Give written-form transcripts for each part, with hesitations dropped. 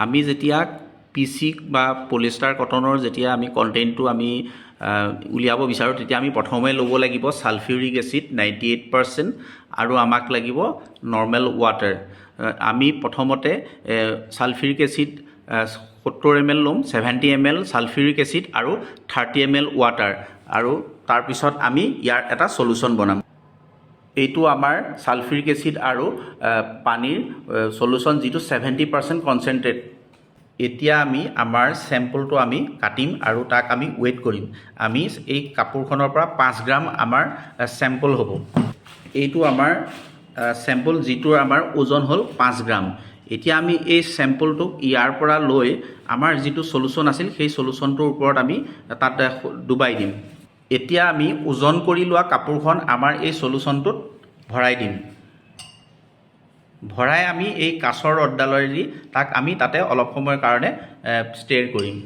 আমি যেতিয়া পিচি বা পলিষ্টাৰ কটনৰ যেতিয়া আমি কণ্টেইনটো আমি উলিয়াব বিচাৰোঁ তেতিয়া আমি প্ৰথমে ল'ব লাগিব ছালফিউৰিক এচিড 98% আৰু আমাক লাগিব নৰ্মেল ৱাটাৰ। আমি প্ৰথমতে ছালফিউৰিক এচিড 70 ml ল'ম, 70 ml ছালফিউৰিক এচিড আৰু 30 ml ৱাটাৰ, আৰু তাৰপিছত আমি ইয়াৰ এটা সলিউশ্যন বনাম। এইটো আমাৰ ছালফিউৰিক এচিড আৰু পানীৰ সলিউশ্যন, যিটো 70% কনচেনট্ৰেট। এতিয়া আমি আমাৰ চেম্পলটো আমি কাটিম আৰু তাক আমি ৱেইট কৰিম। আমি এই কাপোৰখনৰ পৰা 5 গ্ৰাম আমাৰ চেম্পল হ'ব। এইটো আমাৰ চেম্পল, যিটোৰ আমাৰ ওজন হ'ল 5 গ্ৰাম। এতিয়া আমি এই চেম্পলটোক ইয়াৰ পৰা লৈ আমাৰ যিটো সলিউশ্যন আছিল সেই সলিউশ্যনটোৰ ওপৰত আমি তাত ডুবাই দিম। এতিয়া আমি ওজন কৰি লোৱা কাপোৰখন আমাৰ এই সলিউশ্যনটোত ভৰাই দিম। ভৰাই আমি এই কাঁচৰ ৰডডালেদি তাক আমি তাতে অলপ সময়ৰ কাৰণে ষ্টেৰ কৰিম।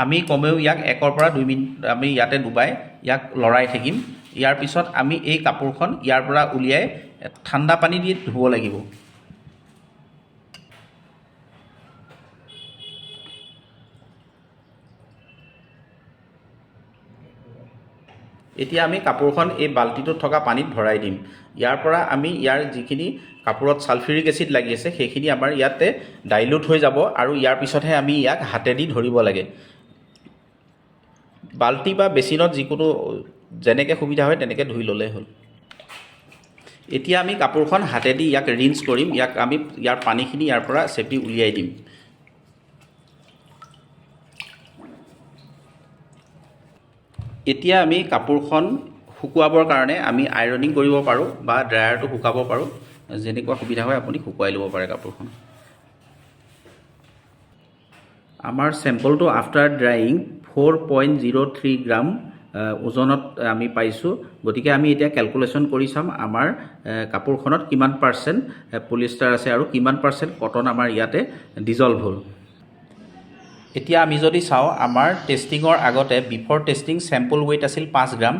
আমি কমেও ইয়াক 1 পৰা 2 মিনিট আমি ইয়াতে ডুবাই ইয়াক লৰাই থাকিম। ইয়াৰ পিছত আমি এই কাপোৰখন ইয়াৰ পৰা উলিয়াই ঠাণ্ডা পানী দি ধুব লাগিব। এতিয়া আমি কাপোৰখন এই বাল্টিটোত থকা পানীত ভৰাই দিম। ইয়াৰ পৰা আমি ইয়াৰ যিখিনি কাপোৰত ছালফিউৰিক এচিড লাগি আছে সেইখিনি আমাৰ ইয়াতে ডাইলুট হৈ যাব, আৰু ইয়াৰ পিছতহে আমি ইয়াক হাতেদি ধৰিব লাগে। বাল্টি বা বেচিনত যিকোনো যেনেকৈ সুবিধা হয় তেনেকৈ ধুই ল'লেই হ'ল। এতিয়া আমি কাপোৰখন হাতেদি ইয়াক ৰিন্স কৰিম। ইয়াক আমি ইয়াৰ পানীখিনি ইয়াৰ পৰা চেপি উলিয়াই দিম। এতিয়া আমি কাপোৰখন শুকুৱাবৰ কাৰণে আমি আইৰনিং কৰিব পাৰোঁ বা ড্ৰায়াৰটো শুকাব পাৰোঁ। যেনেকুৱা সুবিধা হয় আপুনি শুকুৱাই ল'ব পাৰে কাপোৰখন। আমাৰ চেম্পলটো আফটাৰ ড্ৰাইং 4.03 গ্ৰাম ওজনত আমি পাইছোঁ। গতিকে আমি এতিয়া কেলকুলেশ্যন কৰি চাম আমাৰ কাপোৰখনত কিমান পাৰ্চেণ্ট পলিষ্টাৰ আছে আৰু কিমান পাৰ্চেণ্ট কটন আমাৰ ইয়াতে ডিজলভ হ'ল। এতিয়া আমি যদি চাওঁ, আমাৰ টেষ্টিঙৰ আগতে বিফৰ টেষ্টিং চেম্পল ৱেইট আছিল 5 গ্ৰাম।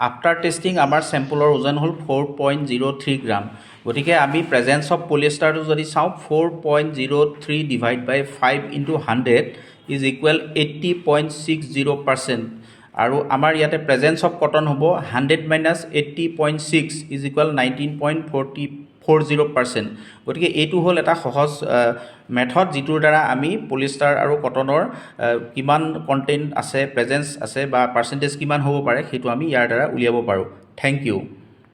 আফটাৰ টেষ্টিং আমাৰ চেম্পলৰ ওজন হ'ল 4.03 গ্ৰাম। গতিকে আমি প্ৰেজেন্স অফ পলিষ্টাৰটো যদি চাওঁ, 4.03 ডিভাইড বাই 5 × 100 ইজ ইকুৱেল 80.60%। আৰু আমাৰ ইয়াতে প্ৰেজেন্স অফ কটন হ'ব 100 - 80.6 ইজ ইকুৱেল 19.40%। গতিকে এইটো হ'ল এটা সহজ মেথড, যিটোৰ দ্বাৰা আমি পলিষ্টাৰ আৰু কটনৰ কিমান কণ্টেইন আছে, প্ৰেজেন্স আছে বা পাৰ্চেণ্টেজ কিমান হ'ব পাৰে সেইটো আমি ইয়াৰ দ্বাৰা উলিয়াব পাৰোঁ। Thank U.